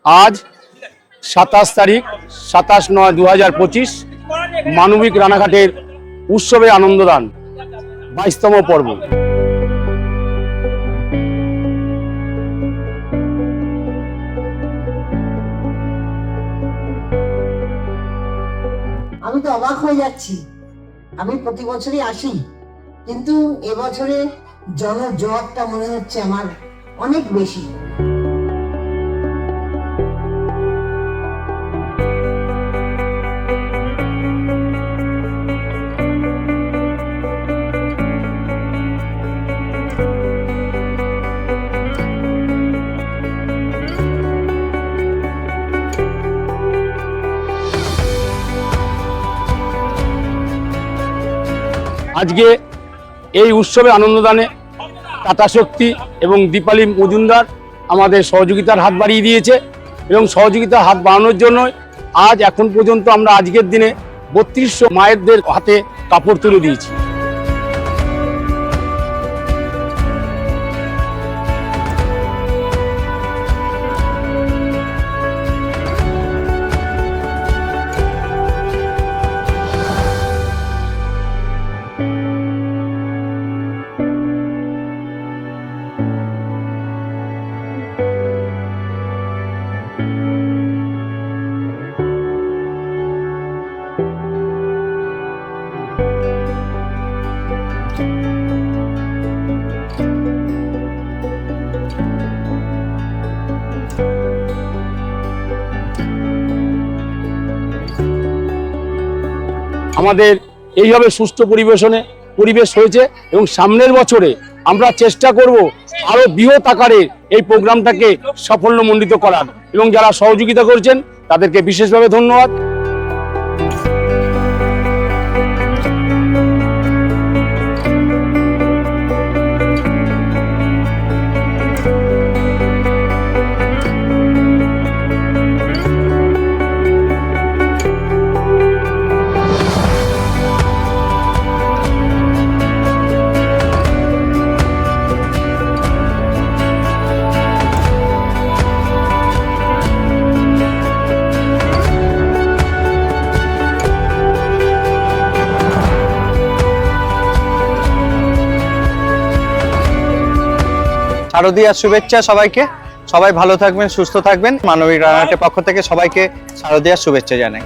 আজ 27 তারিখ 27/9/2025 মানবিক রানাঘাটের উৎসবে আনন্দদান 22তম পর্ব। আমি তো অবাক হয়ে যাচ্ছি। আমি প্রতি বছরই আসি, কিন্তু এবছরে জনজোয়ারটা মনে হচ্ছে আমার অনেক বেশি। আজকে এই উৎসবে আনন্দদানে টাটা শক্তি এবং দীপালি মজুমদার আমাদের সহযোগিতার হাত বাড়িয়ে দিয়েছে এবং সহযোগিতার হাত বাড়ানোর জন্য আজ এখন পর্যন্ত আমরা আজকের দিনে 3200 মায়েদের হাতে কাপড় তুলে দিয়েছি। আমাদের এইভাবে সুষ্ঠু পরিবেশ হয়েছে এবং সামনের বছরে আমরা চেষ্টা করব আরো বৃহৎ আকারে এই প্রোগ্রামটাকে সাফল্যমণ্ডিত করার এবং যারা সহযোগিতা করছেন তাদেরকে বিশেষভাবে ধন্যবাদ। শারদীয়ার শুভেচ্ছা সবাইকে। সবাই ভালো থাকবেন, সুস্থ থাকবেন। মানবিক রানাঘাটের পক্ষ থেকে সবাইকে শারদীয়ার শুভেচ্ছা জানাই।